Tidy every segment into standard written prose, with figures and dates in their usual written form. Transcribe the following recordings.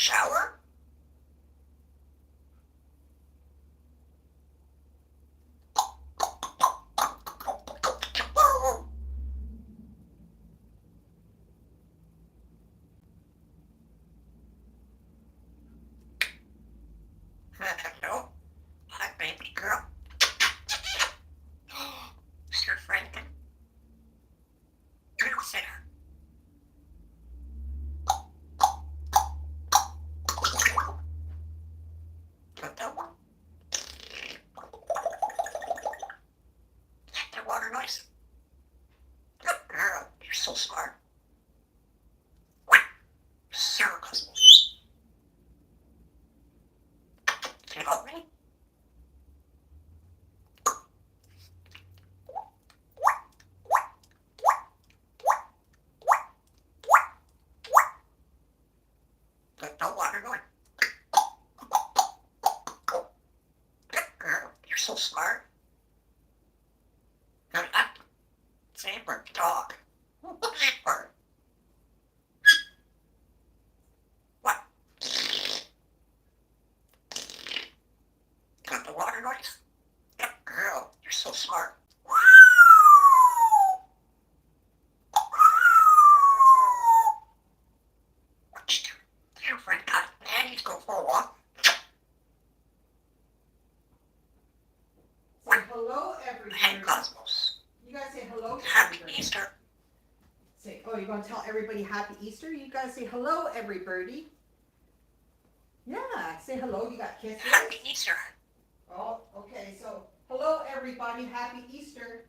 shower? Hello? Hi, baby girl. Mr. Franken. Girl sitter. Put the water noise. Good girl. You're so smart. Sarah Cosmo. Can you help me? Good, no water noise. Good girl. You're so smart. Good up. Same for dog. Or what? Got the water noise? Good girl. You're so smart. What you doing? Your friend got I need to go for a walk. Say hello, everybody. Hey, Cosmos. You guys say hello to Happy everybody. Easter. Say, oh, you're going to tell everybody Happy Easter? You guys say hello, everybody. Yeah, say hello. You got kisses? Happy Easter. Oh, okay. So, hello, everybody. Happy Easter.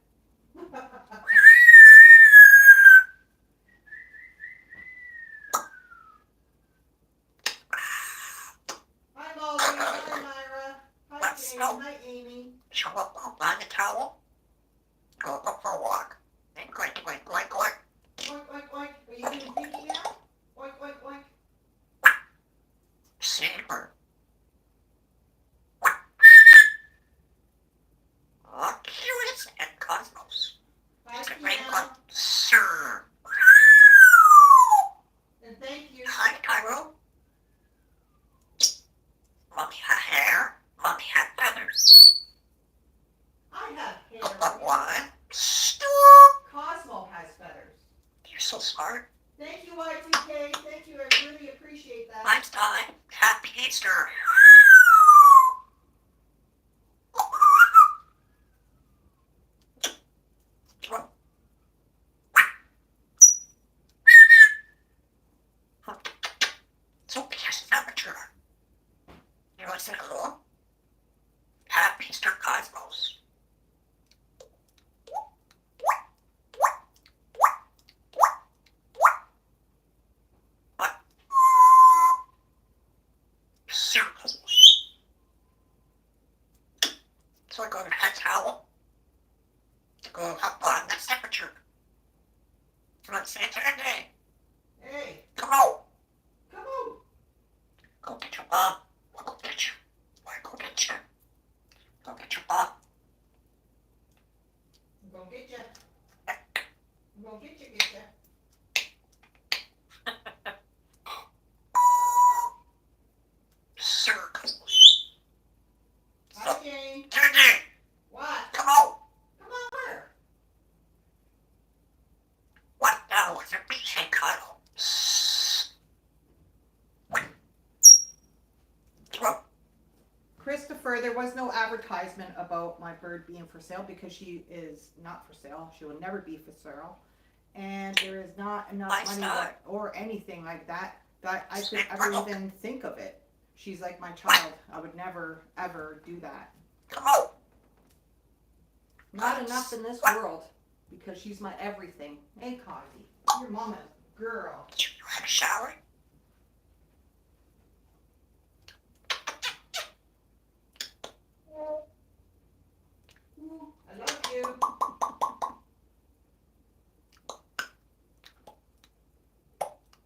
Hi, Molly. Hi, Myra. Hi, Let's Jane. go. Hi, Amy. Show up, go buy the towel. Go for a walk. And oink, oink, oink, oink. Oink, oink, oink. Are you doing piggy now? Oink, oink, oink. Saber. Oh, cute is it, Cosmos? Hi, It's a great Tina. one. Sir. And thank you. Hi, Cairo. Mommy had hair. Mommy had feathers. I have But hair. one. Stop. Cosmo has feathers. You're so smart. Thank you, Y2K. Thank you. I really appreciate that. Einstein. Happy Easter. So yes, amateur. You want to say hello? Happy Easter, Cosmos. What? Sir, Cosmos. So I go to head towel to go up on the temperature. You want to say it today? Hey, Come on. come on. Go get your mom. I'll go get you. Or go get you. Go get your mom. I'm going to get you. I'm going to get you. Sir, Cosmos. Hi, Jane. Turn in. What? Come on. Come on, where? What now with a beachhead cuddle? Christopher, there was no advertisement about my bird being for sale because she is not for sale. She will never be for sale. And there is not enough Nice money dog. or anything like that that I could Snip ever rope. even think of it. She's like my child. I would never, ever do that. Come on. Not enough in this world because she's my everything. Hey, Cosby, your mama's girl. You had a shower? I love you.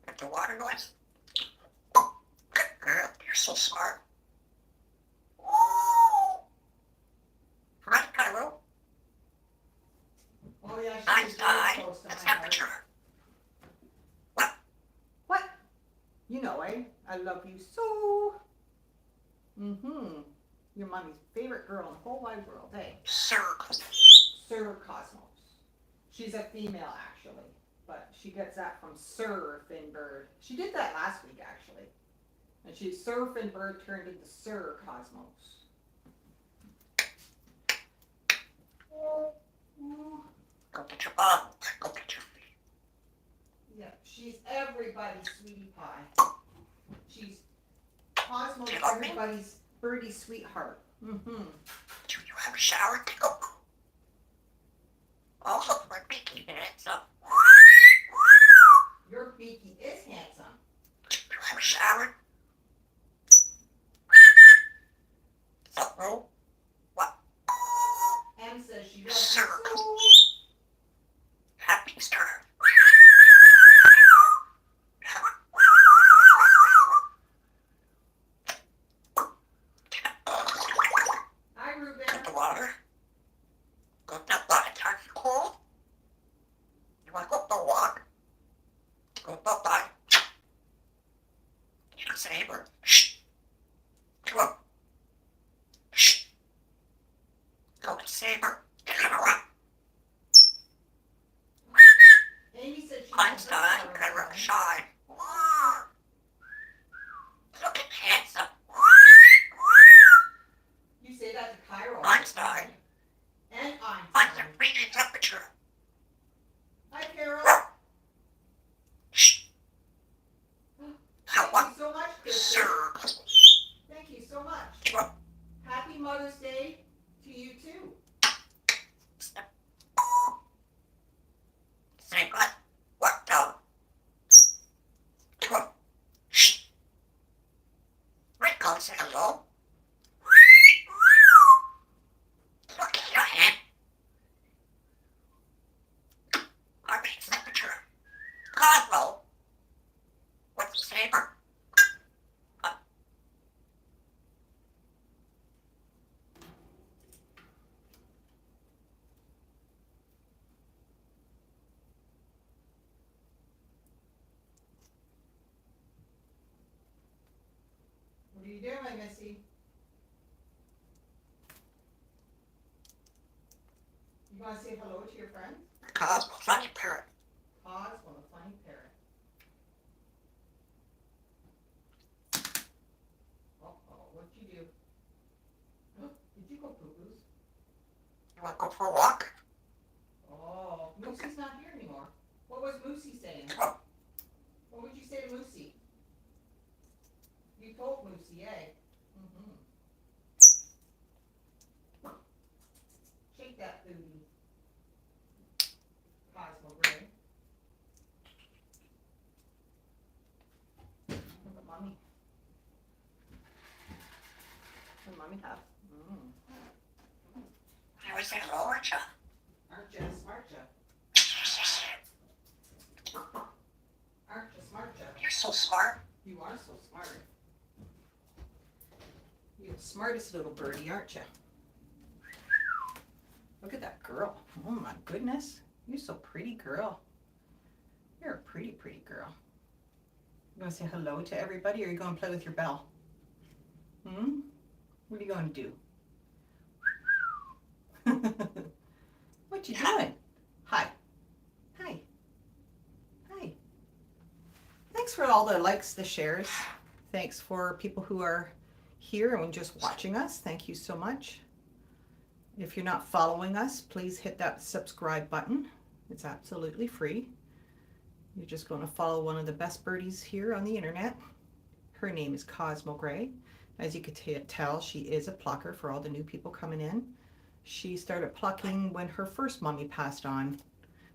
Get the water noise? Good girl, you're so smart. Right, Cairo? Oh yeah, she's Einstein. very close to The my heart. temperature. What? You know, eh? I love you so. Mm-hmm. You're mommy's favorite girl in the whole wide world, eh? Sir. Sir Cosmos. She's a female, actually, but she gets that from Sir Finbird. She did that last week, actually. And she's Sir Finbird turned into Sir Cosmos. Go get your mom. Go get your Yeah, she's everybody's sweetie pie. She's Cosmos, everybody's birdie sweetheart. Mm-hmm. Do you have a shower? Also, my beaky handsome. Your Beaky is handsome. Do you have a shower? So, what? Em says she loves Sir. you so. Happy star. Hi, Ruben. Got the water. Got that water. Time cold. You want to go for a walk? Go bye-bye. You can say, shh. Come on. Shh. Go and Saber. Come on. Amy said she Einstein, Clever, shy. Looking handsome. You say that to Cairo. Einstein. And I'm Einstein. the breathing temperature. Hi, Carol. Shh. How Thank what? you so much, Kristen. Sir. Thank you so much. Happy Mother's Day to you too. Say what? What the? Come on. Shh. Rick calls say hello. Look at your hand. Our big temperature. Cosmo. What's the saber? What are you doing, Missy? You want to say hello to your friends? Cosmo, funny parrot. Cosmo, the funny parrot. Uh-oh, what'd you do? Oh, did you go poo-poos? You want to go for a walk? Oh, Moosie's not here anymore. What was Moosie saying? Come on. What would you say to Moosie? You told Moosie, eh? Mm-hmm. Shake that booty. Cosmo Gray. Look at mommy. What did mommy have? I always say hello, aren't you? Aren't you smart, ya? Aren't you smart, ya? You're so smart. You are so smart. You're the smartest little birdie, aren't you? Look at that girl. Oh my goodness. You're so pretty, girl. You're a pretty, pretty girl. You going to say hello to everybody, or are you going to play with your bell? What are you going to do? What you doing? Hi. Hi. Hi. Thanks for all the likes, the shares. Thanks for people who are here and just watching us. Thank you so much. If you're not following us, please hit that subscribe button. It's absolutely free. You're just going to follow one of the best birdies here on the internet. Her name is Cosmo Gray. As you can tell, she is a plucker for all the new people coming in. She started plucking when her first mommy passed on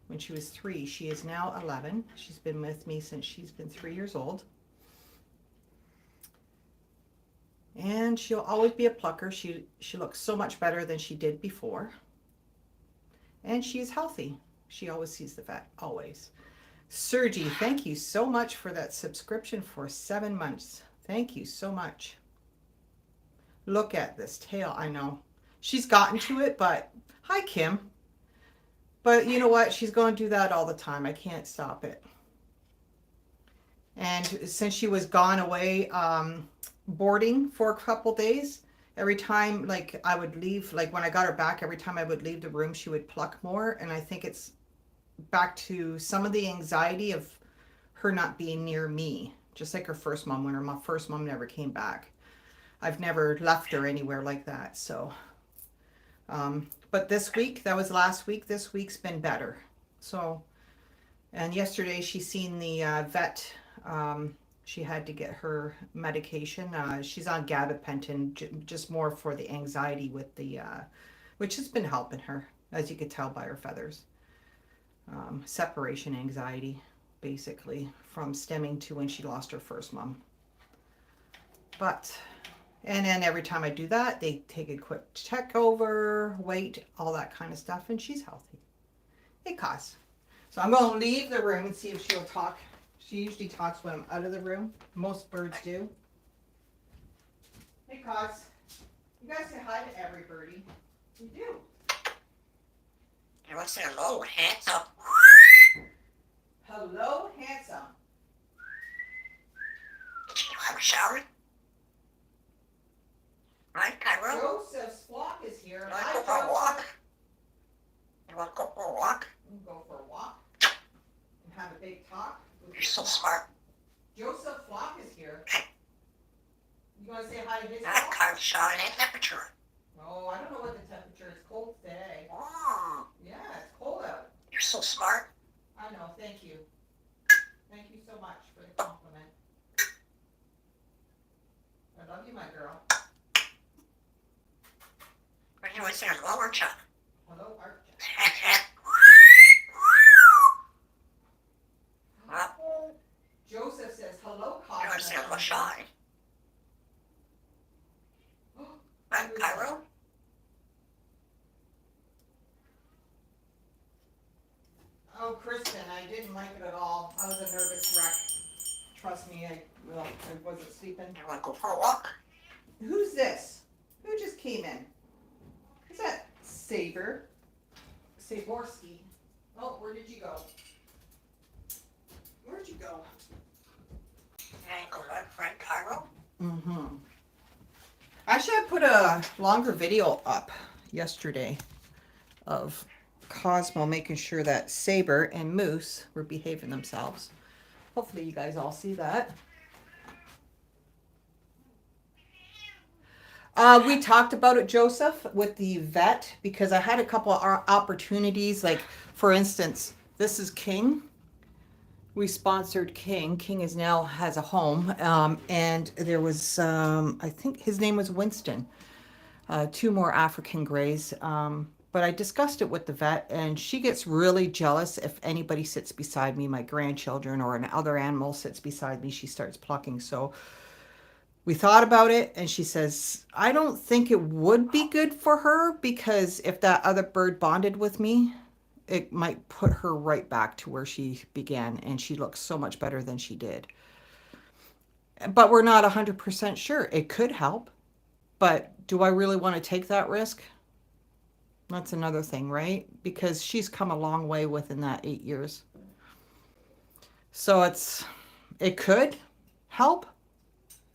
when she was 3. She is now 11. She's been with me since she's been 3 years old. And she'll always be a plucker. She looks so much better than she did before. And she is healthy. She always sees the fat, always. Sergi, thank you so much for that subscription for 7 months. Thank you so much. Look at this tail, I know. She's gotten to it, but hi, Kim. But you know what? She's going to do that all the time. I can't stop it. And since she was gone away boarding for a couple days, every time like I would leave, like when I got her back, every time I would leave the room, she would pluck more. And I think it's back to some of the anxiety of her not being near me, just like her first mom. When her first mom never came back, I've never left her anywhere like that. So but this week, that was last week, this week's been better. So, and yesterday she seen the vet. She had to get her medication. She's on gabapentin, just more for the anxiety with the, which has been helping her, as you could tell by her feathers. Separation anxiety, basically, from stemming to when she lost her first mom. But, and then every time I do that, they take a quick check over, weight, all that kind of stuff, and she's healthy. Hey, Cos. So I'm going to leave the room and see if she'll talk. She usually talks when I'm out of the room. Most birds do. Hey, Cos. You guys say hi to every birdie. You do. You want to say hello, handsome? Hello, handsome. Did you have a shower? Right, Cairo? Joseph's flock is here. You want to go for a walk? You want to go for a walk? We'll go for a walk and have a big talk. You're so smart. Joseph Flock is here. You want to say hi to his That flock? car's showing a temperature. Oh, I don't know what the temperature is. Cold today. Oh, Yeah, it's cold out. you're so smart. I know. Thank you. Thank you so much for the compliment. I love you, my girl. You want to say hello, Archa? Hello, Arch. Joseph says hello, You want to say hello, Cosmo. Sean? Right, Cairo? Oh, Kristen, I didn't like it at all. I was a nervous wreck. Trust me, I wasn't sleeping. You want to go for a walk? Who's this? Who just came in? Is that Saber? Saborski. Oh, where did you go? Where'd you go? And go right, Frank Cairo? Mm-hmm. Actually, I put a longer video up yesterday of Cosmo making sure that Saber and Moose were behaving themselves. Hopefully you guys all see that. We talked about it, Joseph, with the vet, because I had a couple of opportunities. Like, for instance, this is King. We sponsored King. King is now has a home. And there was, I think his name was Winston. Two more African Greys. But I discussed it with the vet, and she gets really jealous if anybody sits beside me, my grandchildren or an other animal sits beside me. She starts plucking. So we thought about it, and she says, I don't think it would be good for her, because if that other bird bonded with me, it might put her right back to where she began, and she looks so much better than she did. But we're not 100% sure. It could help, but do I really want to take that risk? That's another thing, right? Because she's come a long way within that 8 years. So it could help,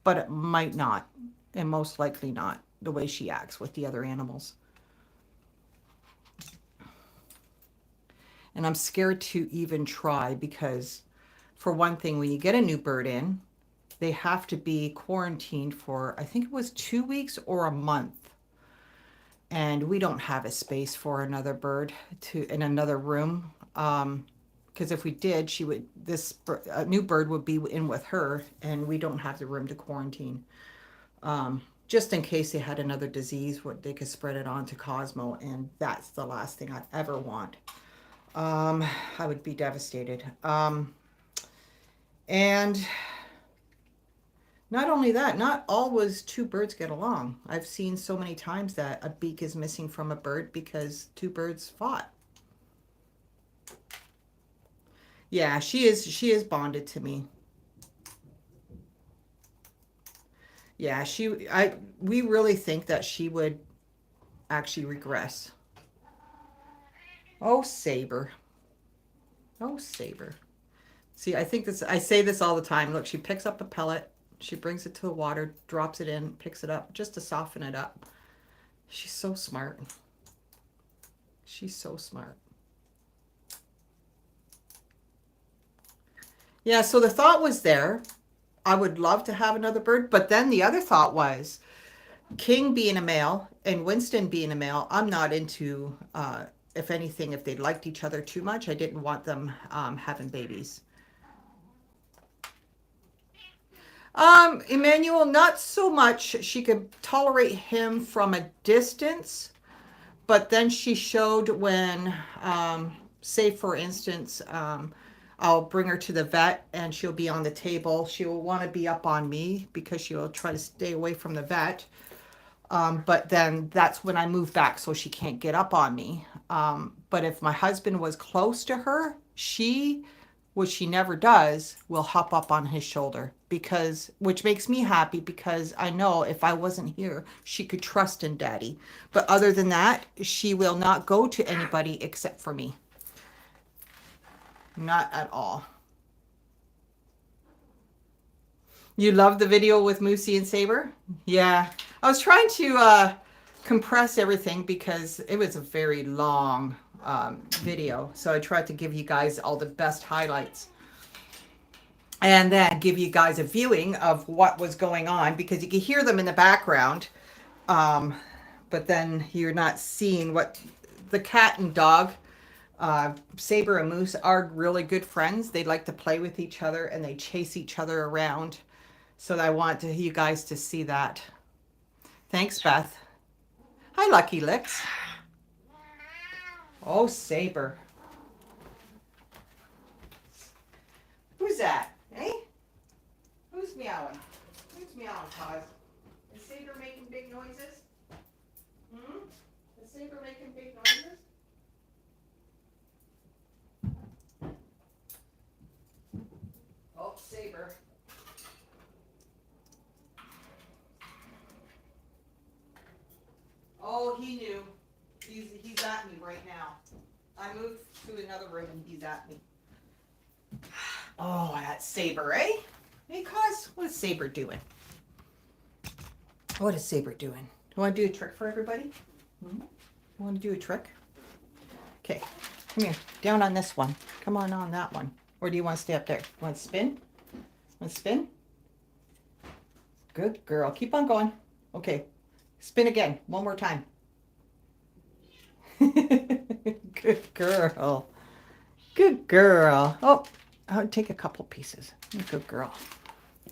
but it might not, and most likely not, the way she acts with the other animals. And I'm scared to even try, because for one thing, when you get a new bird in, they have to be quarantined for, I think it was 2 weeks or a month. And we don't have a space for another bird in another room. Because if we did, a new bird would be in with her, and we don't have the room to quarantine. Just in case they had another disease, they could spread it on to Cosmo, and that's the last thing I'd ever want. I would be devastated. And not only that, not always two birds get along. I've seen so many times that a beak is missing from a bird because two birds fought. Yeah, she is bonded to me. Yeah, we really think that she would actually regress. Oh, Saber. Oh, Saber. See, I think this, I say this all the time. Look, she picks up a pellet, she brings it to the water, drops it in, picks it up just to soften it up. She's so smart. She's so smart. Yeah, so the thought was there. I would love to have another bird, but then the other thought was King being a male and Winston being a male, I'm not into, if anything, if they liked each other too much, I didn't want them having babies. Emmanuel, not so much. She could tolerate him from a distance, but then she showed when, say for instance, I'll bring her to the vet and she'll be on the table. She will want to be up on me because she will try to stay away from the vet. But then that's when I move back so she can't get up on me. But if my husband was close to her, she, which she never does, will hop up on his shoulder because, which makes me happy because I know if I wasn't here, she could trust in daddy. But other than that, she will not go to anybody except for me. Not at all. You love the video with Moosey and Saber? Yeah. I was trying to compress everything because it was a very long video. So I tried to give you guys all the best highlights. And then give you guys a viewing of what was going on because you can hear them in the background. But then you're not seeing what the cat and dog, Saber and Moose, are really good friends. They like to play with each other and they chase each other around. So I want you guys to see that. Thanks, Beth. Hi, Lucky Licks. Oh, Saber. Who's that? Hey? Who's meowing? Who's meowing, Paz? Is Saber making big noises? Is Saber making big noises? Oh, Saber. Oh, he knew. He's at me right now. I moved to another room and he's at me. Oh, that Saber, eh? Hey, Cos, what is Saber doing? What is Saber doing? You want to do a trick for everybody? You want to do a trick? Okay, come here. Down on this one. Come on that one. Or do you want to stay up there? Want to spin? Want to spin? Good girl. Keep on going. Okay. Spin again. One more time. Good girl. Good girl. Oh, I'll take a couple pieces. Good girl.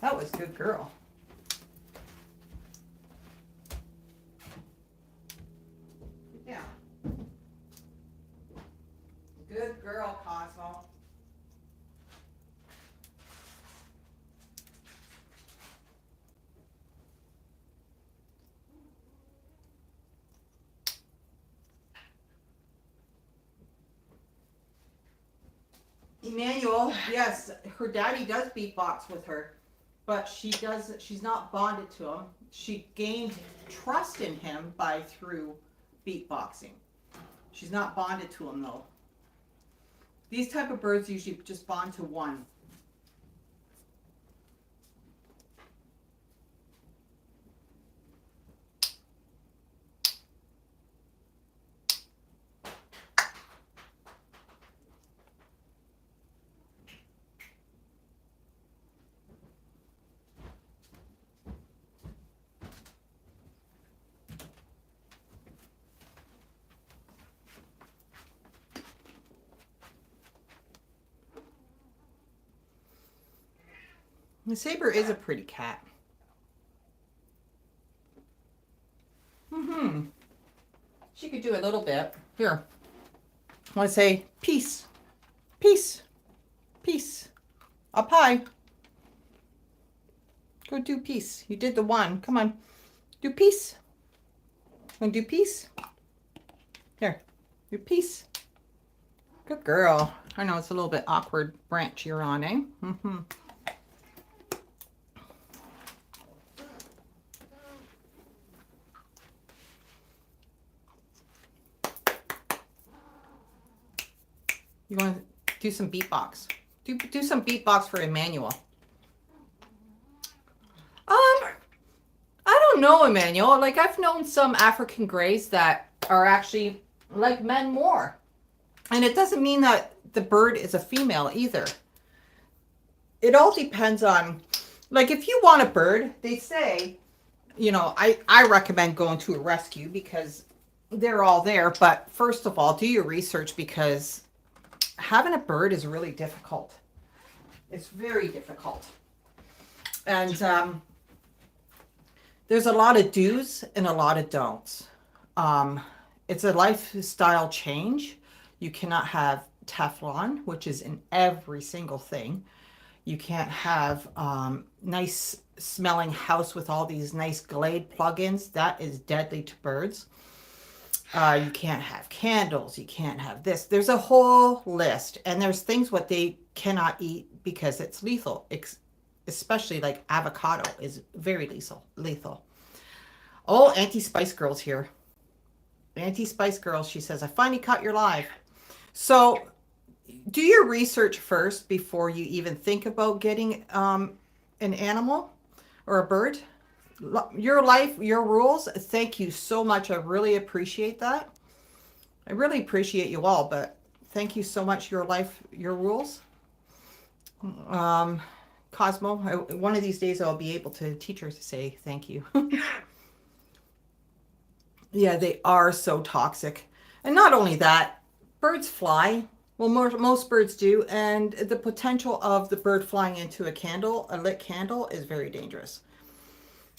That was good girl. Yeah. Good girl, Cosmo. Emmanuel, yes, her daddy does beatbox with her, but she's not bonded to him. She gained trust in him through beatboxing. She's not bonded to him though. These type of birds usually just bond to one. The Saber is a pretty cat. She could do a little bit. Here. I want to say peace. Peace. Peace. Up high. Go do peace. You did the one. Come on. Do peace. Want to do peace? Here. Do peace. Good girl. I know it's a little bit awkward branch you're on, eh? You want to do some beatbox? Do some beatbox for Emmanuel. I don't know, Emmanuel. Like, I've known some African Greys that are actually like men more. And it doesn't mean that the bird is a female either. It all depends on, like, if you want a bird, they say, you know, I recommend going to a rescue because they're all there. But first of all, do your research because having a bird is really difficult. It's very difficult. And there's a lot of do's and a lot of don'ts. It's a lifestyle change. You cannot have Teflon, which is in every single thing. You can't have nice smelling house with all these nice Glade plugins. That is deadly to birds. You can't have candles. You can't have this. There's a whole list. And there's things what they cannot eat because it's lethal. Especially like avocado is very lethal. Oh, Auntie Spice Girl's here. Auntie Spice Girl, she says, I finally caught your live. So do your research first before you even think about getting an animal or a bird. Your life, your rules. Thank you so much. I really appreciate that. I really appreciate you all, but thank you so much. Your life, your rules. Cosmo, one of these days I'll be able to teach her to say thank you. Yeah, they are so toxic. And not only that, birds fly. Well, most birds do. And the potential of the bird flying into a lit candle, is very dangerous,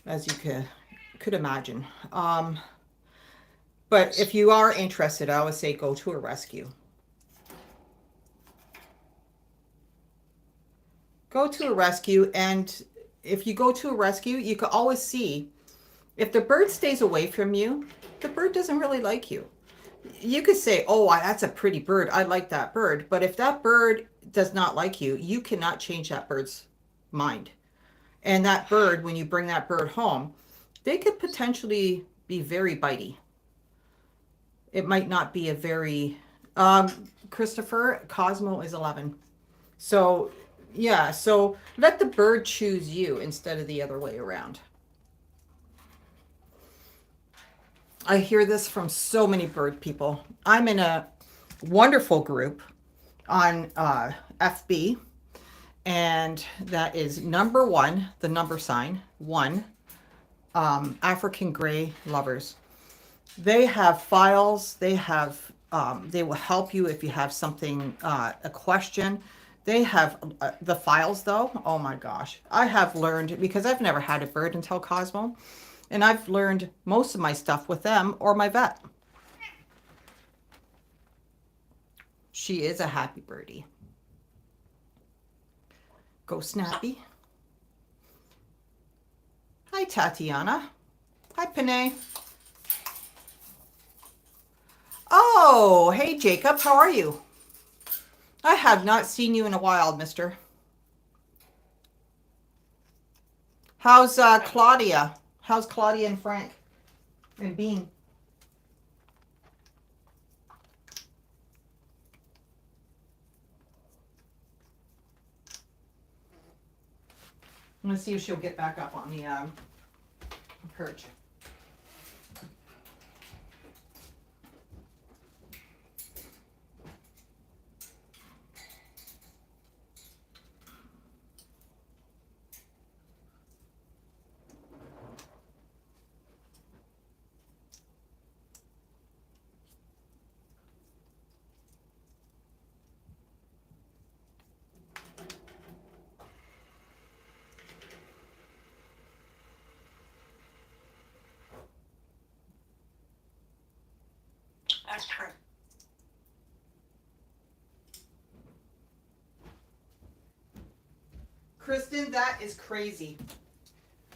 as you could imagine. But if you are interested, I would say go to a rescue. Go to a rescue, and if you go to a rescue, you can always see if the bird stays away from you, the bird doesn't really like you. You could say, oh, that's a pretty bird. I like that bird. But if that bird does not like you, you cannot change that bird's mind. And that bird, when you bring that bird home, they could potentially be very bitey. It might not be a very... Christopher, Cosmo is 11. So... yeah, so let the bird choose you instead of the other way around. I hear this from so many bird people. I'm in a wonderful group on FB, and that is number 1, the number sign, 1, African Grey lovers. They have files. They will help you if you have something, a question. They have the files, though. Oh my gosh. I have learned, because I've never had a bird until Cosmo, and I've learned most of my stuff with them or my vet. She is a happy birdie. Go Snappy. Hi, Tatiana. Hi, Panay. Oh, hey, Jacob. How are you? I have not seen you in a while, mister. How's Claudia? How's Claudia and Frank? And Bean? Let's see if she'll get back up on the perch. That's true. Kristen, that is crazy.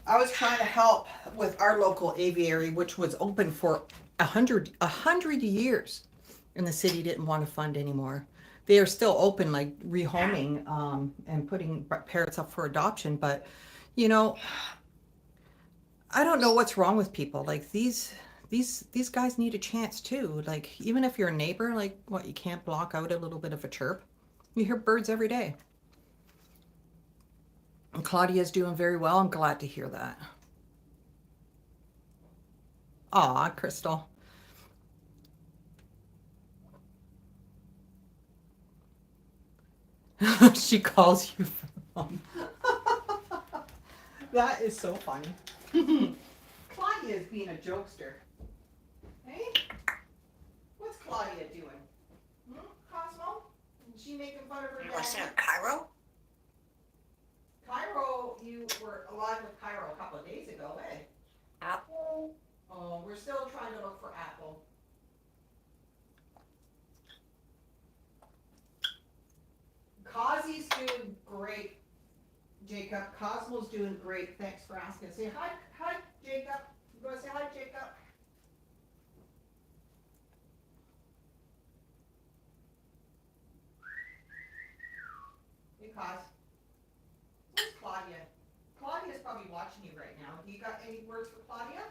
I was trying to help with our local aviary, which was open for 100 years, and the city didn't want to fund anymore. They are still open, like rehoming and putting parrots up for adoption. But, you know, I don't know what's wrong with people. Like these guys need a chance too. Like even if you're a neighbor, like what, you can't block out a little bit of a chirp. You hear birds every day. Claudia's doing very well. I'm glad to hear that. Aw, Crystal. She calls you from. That is so funny. Claudia is being a jokester. Hey? What's Claudia doing? Cosmo? Is she making fun of her You dad? listen to Cairo? Cairo, you were alive with Cairo a couple of days ago, eh? Apple? Oh, we're still trying to look for Apple. Cosmo's doing great, Jacob. Cosmo's doing great. Thanks for asking. Say hi, Jacob. You go say hi, Jacob. Hey, Cos. Where's Claudia? Claudia's probably watching you right now. You got any words for Claudia?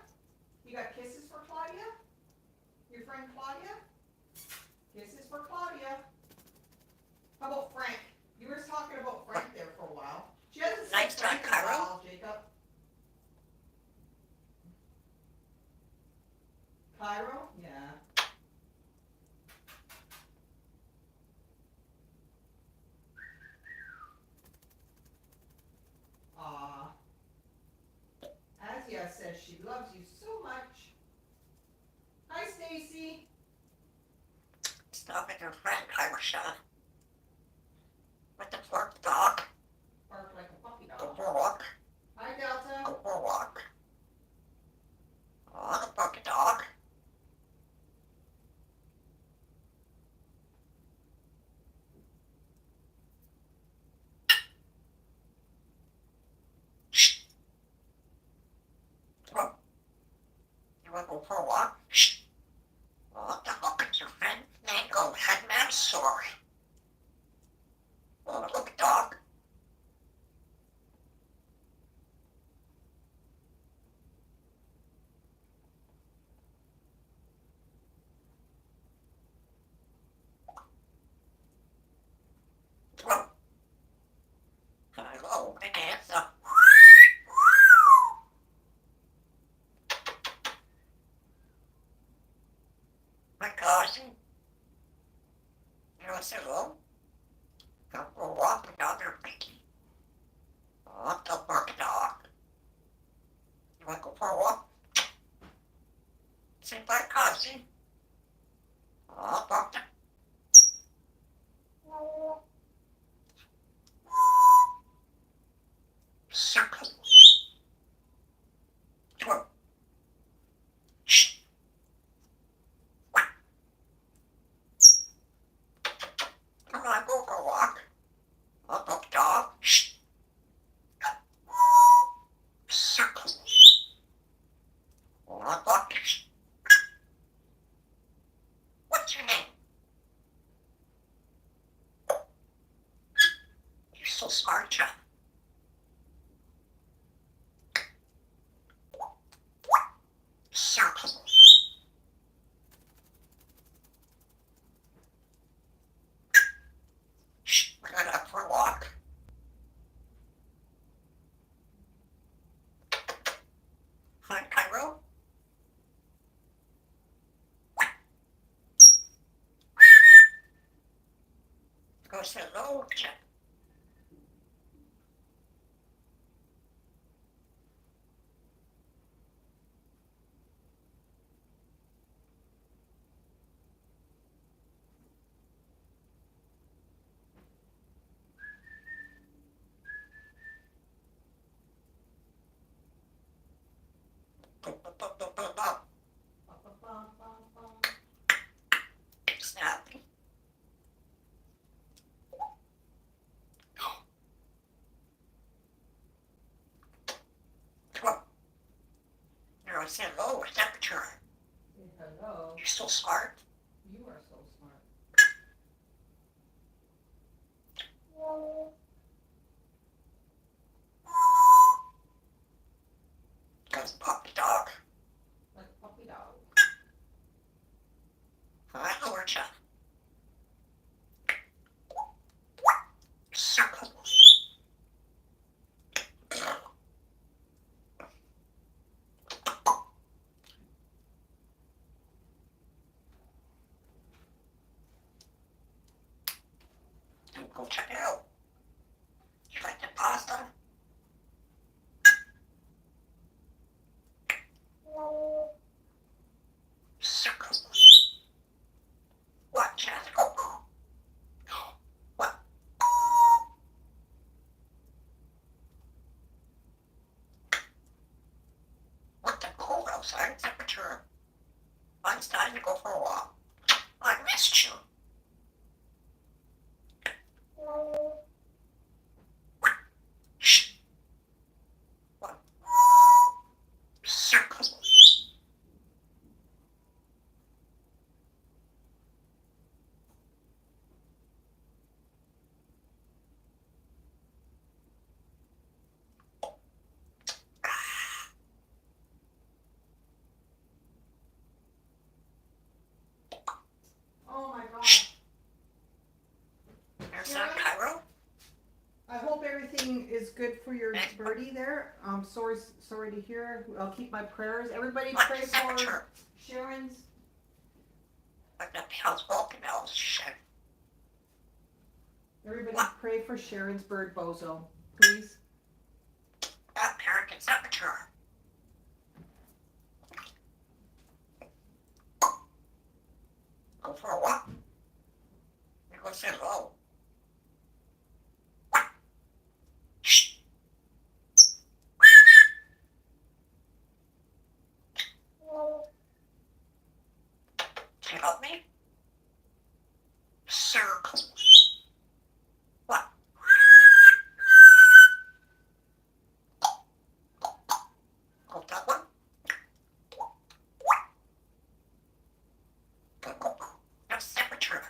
You got kisses for Claudia? Your friend Claudia? Kisses for Claudia. How about Frank? You were talking about Frank there for a while. She hasn't said Nice try, Frank in a Cairo. while, Jacob. Cairo? Yeah. Aw. Asia says she loves you so much. Hi, Stacy. Stop at your friend, Cairo Shaw. With the fork dog. Bark like a puppy Go dog. for a walk. Hi, Delta. Go for a walk. Oh, the barky dog. Shh. Well, you want to go for a walk? Shh. Oh, the hook at your friend. Mango had man sore. Oh, look, dog. Well, hello, and answer. My cousin. You want to say hello? Go for a walk with other people. Oh, the barky dog. You want to go for a walk? Say bye, cousin. Oh, barky. Circle. Twirl. Shh. Come on, go for a walk. Oh, barky dog. Shh. Circle. Oh, barky. What's your name? You're so smart, John. Circle. Shh, we're going out for a walk. Hi, Cairo. Go say hello, Jack. Snappy. Come on. You're going to say hello with temperature. Hello. You're so smart. You are so smart. Goes puppy dog. Like a puppy dog. Hi, Georgia. Circle. Go check it out. You like the pasta? Circles. What, Chad? Oh. What? What the cold outside temperature? It's time to go for a walk. I missed you. Shh. What? Circles. Oh my gosh. There's that Cairo. I hope everything is good for your birdie there. I'm sorry to hear. I'll keep my prayers. Everybody What pray for temperature? Sharon's. Like the house walking out. Shit. Everybody What? pray for Sharon's bird Bozo, please. That parrot temperature. Go for a walk. You go say hello. What? Shh. Can you help me? Circles. What? Hold that one. That's temperature.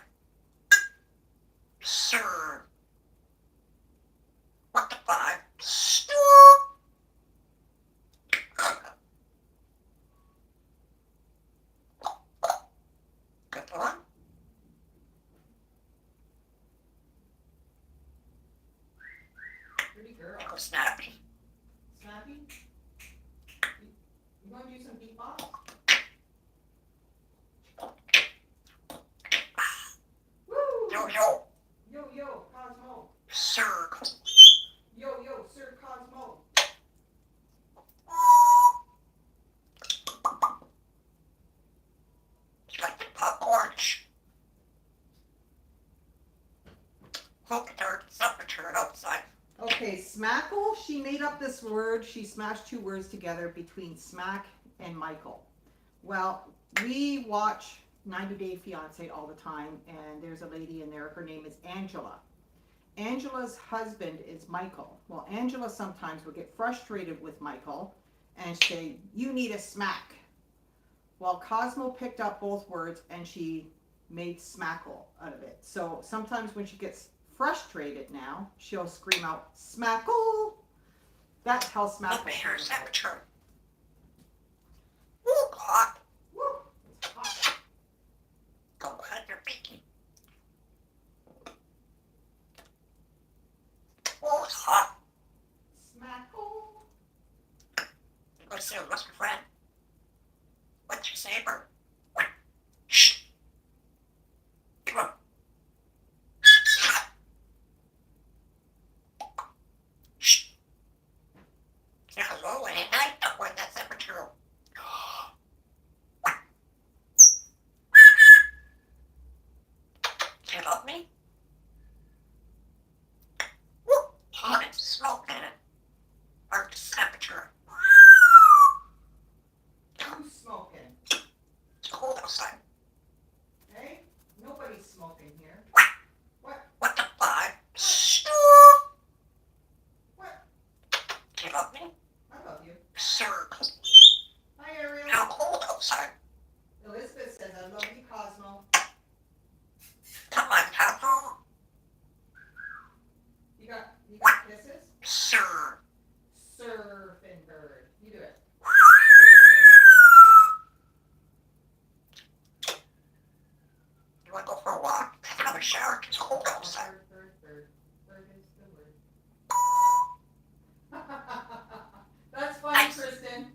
Sir. What the five? Good one. Pretty girl. Go snappy. Snappy? You want to do some beatbox? Woo! Yo, yo. Yo, Cosmo. Circles. Yo, Sir Cosmo. You like the pop orange? Hope there's temperature outside. Okay, smackle, she made up this word. She smashed two words together between smack and Michael. Well, we watch 90 Day Fiance all the time, and there's a lady in there. Her name is Angela. Angela's husband is Michael. Well, Angela sometimes will get frustrated with Michael and say, "You need a smack." Well, Cosmo picked up both words and she made smackle out of it. So sometimes when she gets frustrated now, she'll scream out, "Smackle!" That's how Let smackle me hear comes out. temperature. Ooh, hot. Woo! It's hot. Go ahead, you're baking. Oh, it's hot. Smackle. You go see a Western friend. What's your saber? Shh. Come on. Shh. Say hello and at night, don't want that temperature. Can you help me? Woo! Hot and smoke in it. Or temperature. Who's smoking? It's cold outside. Hey? Nobody's smoking here. What? What the five? What? Can you help me? I love you. Sir, Hi, Ariel. how cold outside? Elizabeth says, "I love you, Cosmo." Come on, Cosmo. You got kisses? Sir. Surfing bird. You do it. You want to go for a walk? Have a shower. It's cold outside. Bird. Bird is the word. That's funny, Nice. Kristen.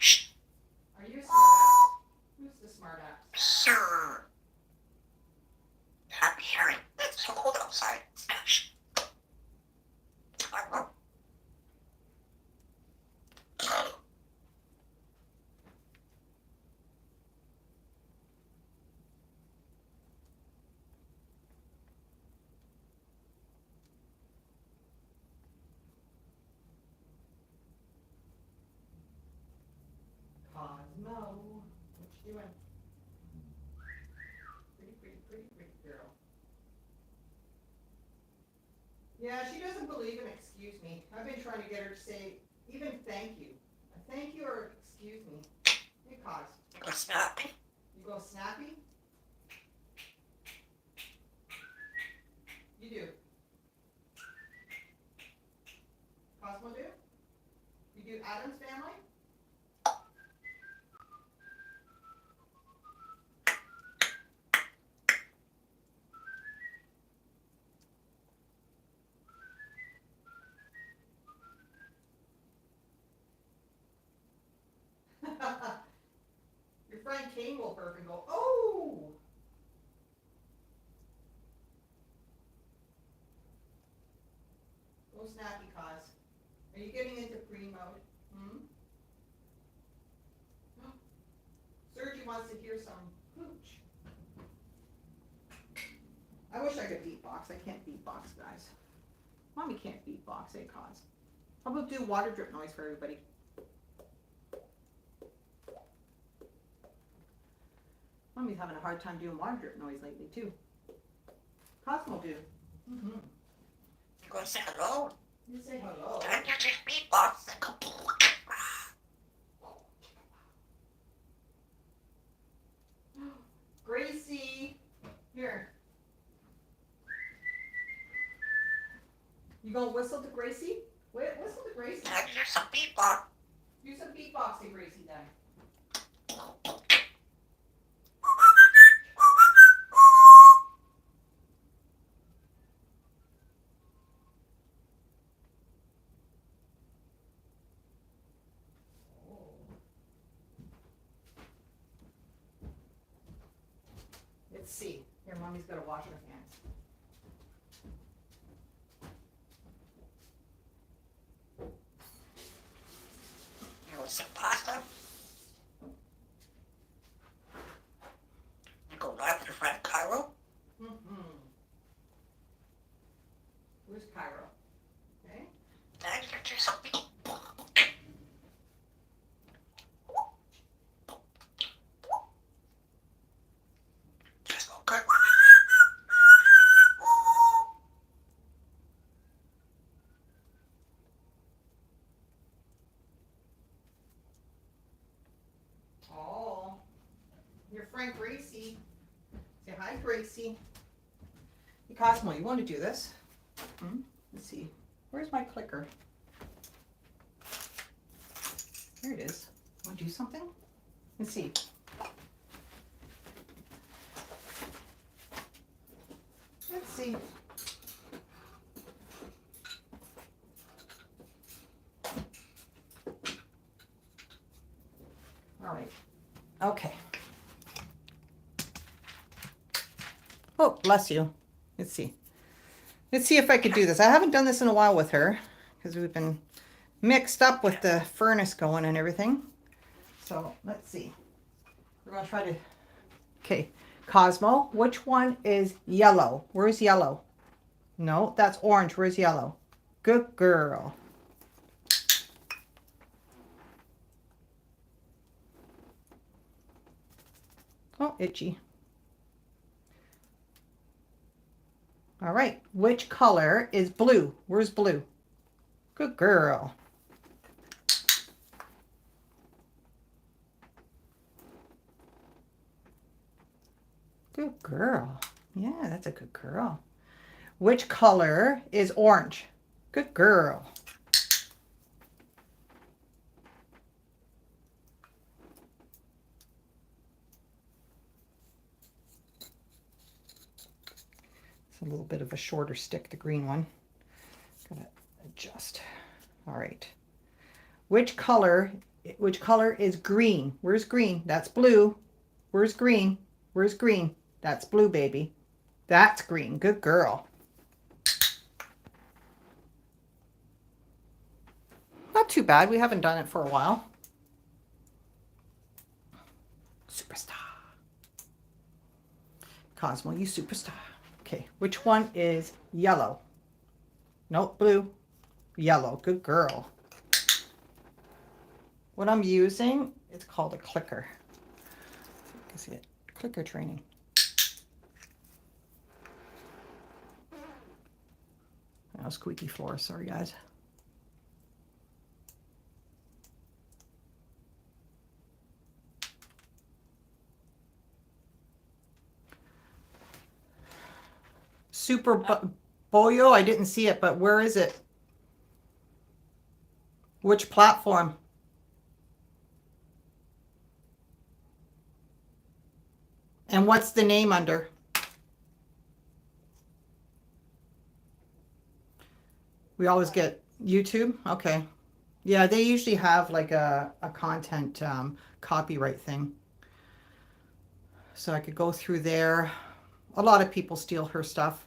Are you a smartass? Who's the smartass? Sure. I'm hearing it's so cold outside. Cosmo, what you doing? Pretty girl. Yeah, she doesn't believe in excuse me. I've been trying to get her to say even thank you. A thank you or excuse me. Hey, Cos. Go snappy. You go snappy? You do. Cosmo do? You do Adam's family? Your friend Kane will burp and go, oh! Go snappy, Cos. Are you getting into preen mode? Sergi wants to hear some hooch. I wish I could beatbox. I can't beatbox, guys. Mommy can't beatbox, eh, Cos? How about do water drip noise for everybody? Mommy's having a hard time doing water drip noise lately, too. Cosmo do. You go say hello. You say hello. Don't you just beatbox and go. Gracie, here. You gonna whistle to Gracie? Wait, whistle to Gracie. Now do some beatbox. Do some beatboxing, Gracie, then. Let's see. Here, Mommy's got to wash her hands. You want some pasta? You go live with your friend Cairo. Where's Cairo? Okay. Now you do some beatbox. Just go good. Oh, your friend Gracie. Say hi, Gracie. Hey, Cosmo, you want to do this? Let's see. Where's my clicker? Here it is. Want to do something? Let's see. Let's see. All right. Okay. Oh, bless you. Let's see. Let's see if I could do this. I haven't done this in a while with her because we've been mixed up with the furnace going and everything. So let's see. We're going to try to... Okay. Cosmo, which one is yellow? Where's yellow? No, that's orange. Where's yellow? Good girl. Oh, itchy. All right. Which color is blue? Where's blue? Good girl. Good girl. Yeah, that's a good girl. Which color is orange? Good girl. It's a little bit of a shorter stick, the green one. Gotta adjust. All right. Which color Which color is green? Where's green? That's blue. Where's green? Where's green? That's blue, baby. That's green. Good girl. Not too bad. We haven't done it for a while. Superstar. Cosmo, you superstar. Okay, which one is yellow? Nope, blue. Yellow. Good girl. What I'm using, it's called a clicker. You can see it. Clicker training. Oh, squeaky floor. Sorry, guys. Super Boyo, I didn't see it, but where is it? Which platform? And what's the name under? We always get YouTube? Okay. Yeah, they usually have like a content copyright thing. So I could go through there. A lot of people steal her stuff.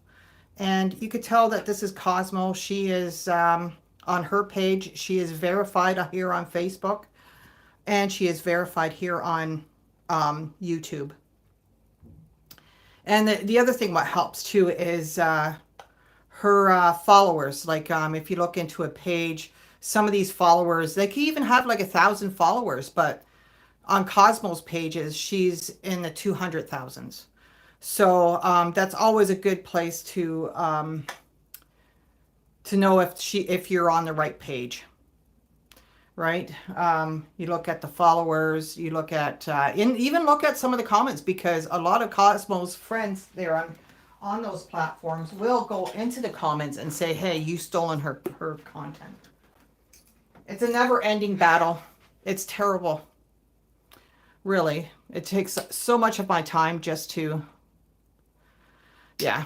And you could tell that this is Cosmo. She is on her page. She is verified here on Facebook. And she is verified here on YouTube. And the other thing what helps too is her followers. Like if you look into a page, some of these followers, they can even have like 1,000 followers. But on Cosmo's pages, she's in the 200,000s. So that's always a good place to know if you're on the right page, right? You look at the followers, you look at even look at some of the comments, because a lot of Cosmo's friends there on those platforms will go into the comments and say, "Hey, you stolen her content." It's a never-ending battle. It's terrible. Really, it takes so much of my time just to. Yeah,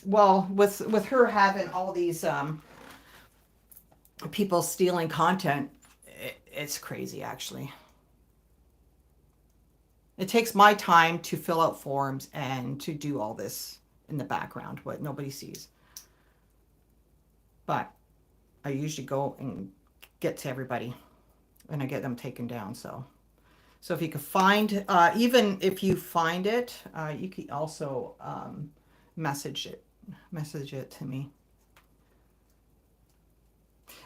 well, with her having all these people stealing content, it's crazy actually. It takes my time to fill out forms and to do all this in the background, what nobody sees. But I usually go and get to everybody and I get them taken down, so if you could find, even if you find it, you can also message it to me.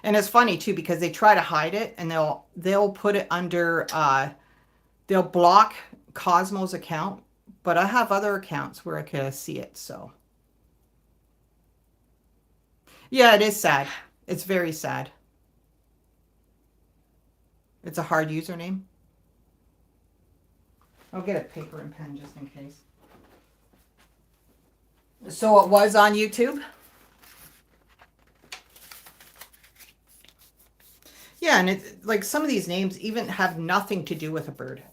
And it's funny too, because they try to hide it and they'll put it under, they'll block Cosmo's account, but I have other accounts where I can see it, so. Yeah, it is sad. It's very sad. It's a hard username. I'll get a paper and pen just in case. So it was on YouTube? Yeah, and it's like some of these names even have nothing to do with a bird.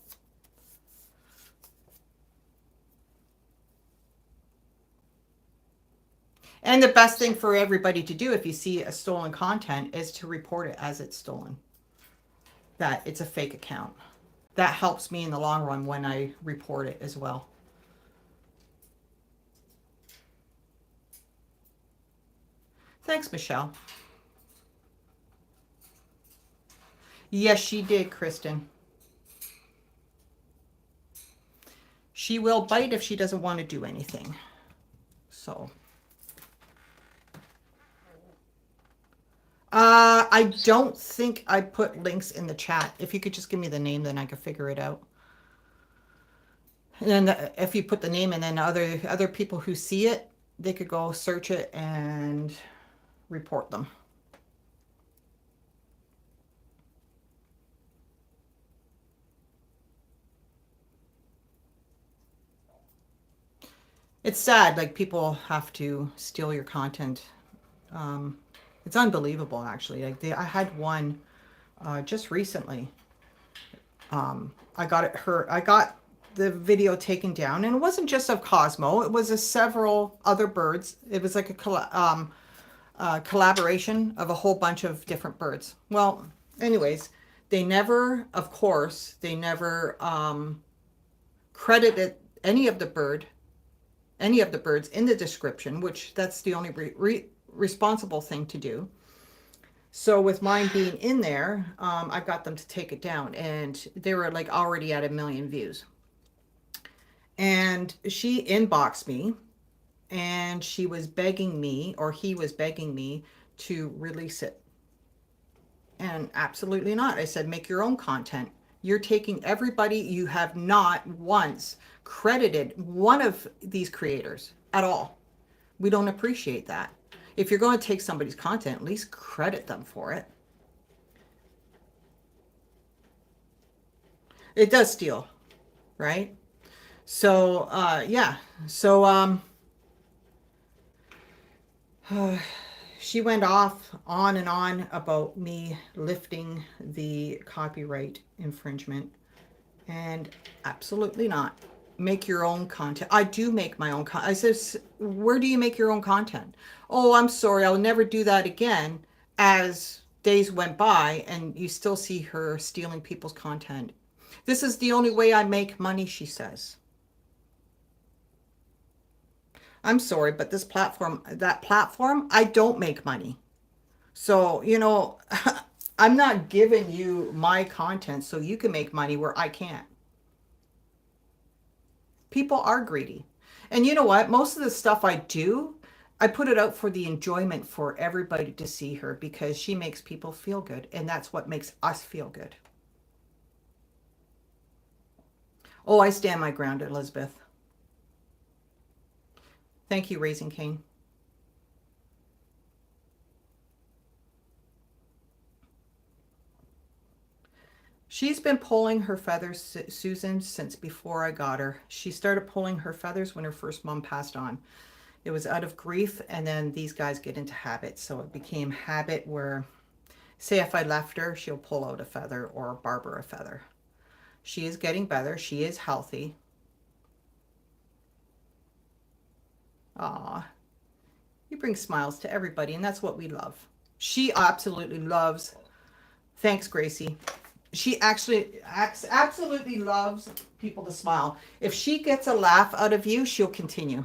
And the best thing for everybody to do if you see a stolen content is to report it as it's stolen. That it's a fake account. That helps me in the long run when I report it as well. Thanks, Michelle. Yes, she did, Kristen. She will bite if she doesn't want to do anything. So. I don't think I put links in the chat. If you could just give me the name, then I could figure it out. And then if you put the name and then other people who see it, they could go search it and report them. It's sad, like people have to steal your content. It's unbelievable, actually. Like I had one just recently. I got the video taken down, and it wasn't just of Cosmo. It was several other birds. It was like a collaboration of a whole bunch of different birds. Well, anyways, they never, of course, they never credited any of the birds in the description, which that's the only responsible thing to do. So with mine being in there, I got them to take it down, and they were like already at 1 million views. And she inboxed me, and she was begging me, or he was begging me to release it. And absolutely not. I said, make your own content. You're taking everybody, you have not once credited one of these creators at all. We don't appreciate that. If you're going to take somebody's content, at least credit them for it. It does steal, right? So, yeah. So, she went off on and on about me lifting the copyright infringement, and absolutely not. Make your own content. I do make my own content. I says, where do you make your own content? Oh, I'm sorry, I'll never do that again. As days went by, and you still see her stealing people's content. This is the only way I make money, she says. I'm sorry, but that platform, I don't make money. So, I'm not giving you my content so you can make money where I can't. People are greedy. And you know what? Most of the stuff I do, I put it out for the enjoyment for everybody to see her, because she makes people feel good. And that's what makes us feel good. Oh, I stand my ground, Elizabeth. Thank you, Raising Cane. She's been pulling her feathers, Susan, since before I got her. She started pulling her feathers when her first mom passed on. It was out of grief, and then these guys get into habit. So it became habit where, say if I left her, she'll pull out a feather or barb her a feather. She is getting better. She is healthy. Aw, you bring smiles to everybody, and that's what we love. She absolutely loves, thanks, Gracie. She actually absolutely loves people to smile. If she gets a laugh out of you, she'll continue.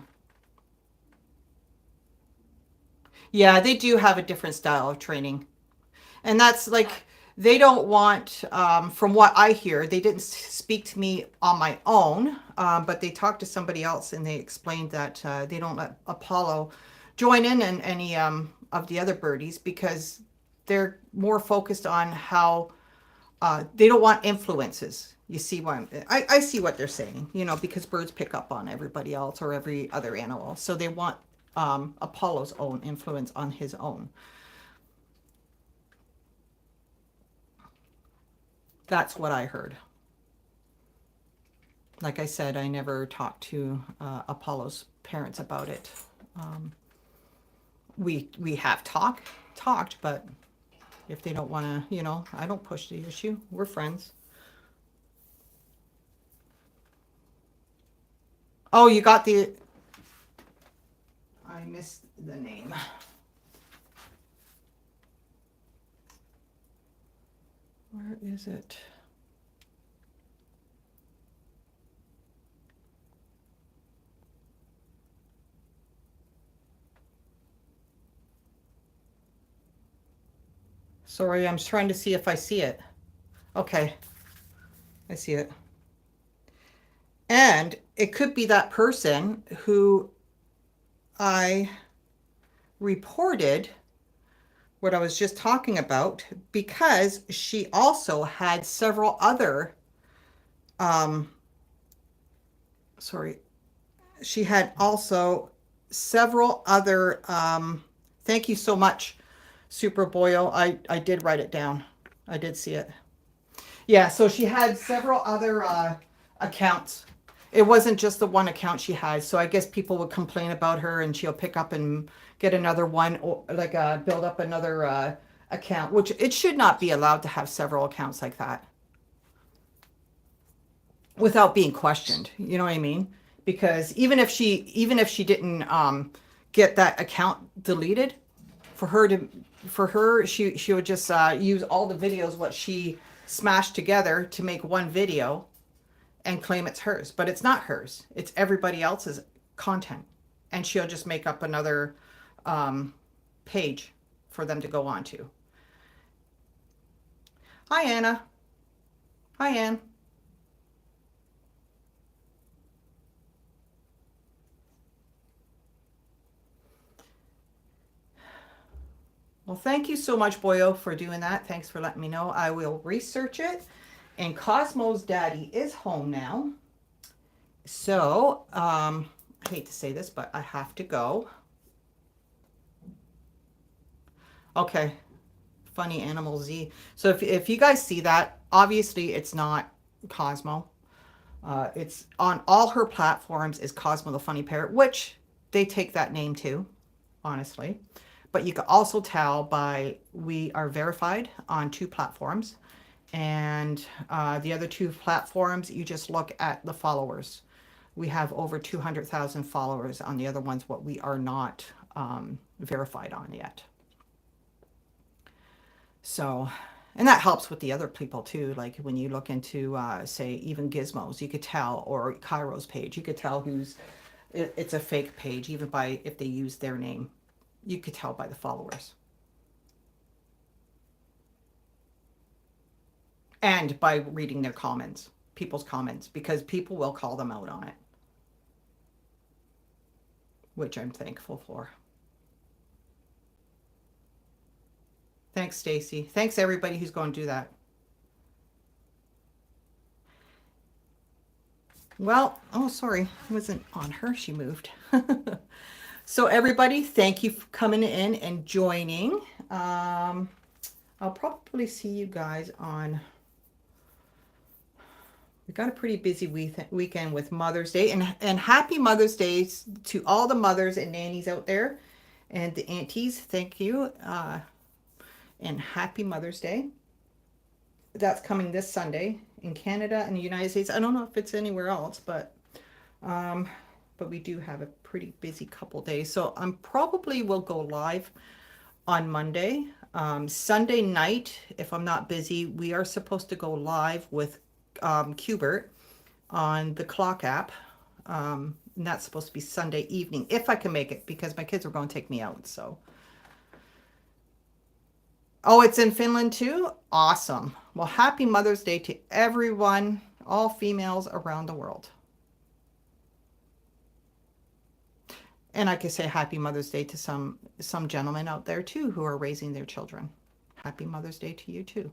Yeah, they do have a different style of training. And that's like, they don't want, from what I hear, they didn't speak to me on my own, but they talked to somebody else, and they explained that they don't let Apollo join in any of the other birdies, because they're more focused on how they don't want influences. You see why I see what they're saying, because birds pick up on everybody else or every other animal. So they want Apollo's own influence on his own. That's what I heard. Like I said, I never talked to Apollo's parents about it. We have talked, but if they don't want to, I don't push the issue. We're friends. Oh, you got I missed the name. Where is it? Sorry, I'm trying to see if I see it. Okay, I see it. And it could be that person who I reported what I was just talking about, because she also had several other, she had also several other, thank you so much, Super Boyle. I did write it down. I did see it. Yeah, so she had several other accounts. It wasn't just the one account she had. So I guess people would complain about her, and she'll pick up and get another one, or like build up another account, which it should not be allowed to have several accounts like that without being questioned. You know what I mean? Because even if she didn't get that account deleted, for her to for her, she would just use all the videos what she smashed together to make one video and claim it's hers, but it's not hers. It's everybody else's content, and she'll just make up another page for them to go on to. Hi, Anna. Hi, Ann. Well, thank you so much, Boyo, for doing that. Thanks for letting me know. I will research it. And Cosmo's daddy is home now. So, I hate to say this, but I have to go. Okay. Funny Animal Z. So if you guys see that, obviously it's not Cosmo. It's on all her platforms is Cosmo the Funny Parrot, which they take that name too, honestly. But you can also tell by we are verified on 2 platforms. And the other 2 platforms, you just look at the followers. We have over 200,000 followers on the other ones, what we are not verified on yet. So, and that helps with the other people too. Like when you look into, say, even Gizmos, you could tell, or Cairo's page, you could tell it's a fake page, even by if they use their name. You could tell by the followers. And by reading their comments, people's comments, because people will call them out on it, which I'm thankful for. Thanks, Stacy. Thanks, everybody who's going to do that. Well, oh, sorry. It wasn't on her. She moved. So, everybody, thank you for coming in and joining. I'll probably see you guys on... We got a pretty busy weekend with Mother's Day. And happy Mother's Day to all the mothers and nannies out there. And the aunties, thank you. And happy Mother's Day. That's coming this Sunday in Canada and the United States. I don't know if it's anywhere else, but we do have a pretty busy couple days. So I'm probably will go live on Monday. Sunday night, if I'm not busy, we are supposed to go live with Qbert on the Clock app. And that's supposed to be Sunday evening, if I can make it, because my kids are going to take me out. So. Oh, it's in Finland too? Awesome. Well, happy Mother's Day to everyone, all females around the world. And I could say happy Mother's Day to some gentlemen out there too who are raising their children. Happy Mother's Day to you too.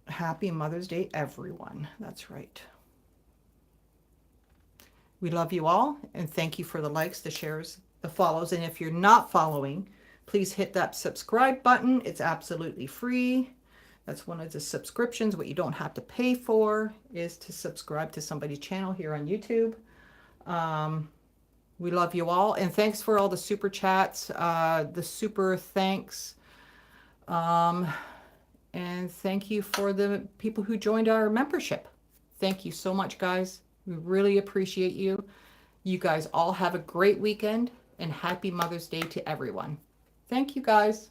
Happy Mother's Day, everyone. That's right. We love you all, and thank you for the likes, the shares, the follows. And if you're not following, please hit that subscribe button. It's absolutely free. That's one of the subscriptions. What you don't have to pay for is to subscribe to somebody's channel here on YouTube. We love you all, and thanks for all the super chats, the super thanks. And thank you for the people who joined our membership. Thank you so much, guys. We really appreciate you. You guys all have a great weekend, and happy Mother's Day to everyone. Thank you, guys.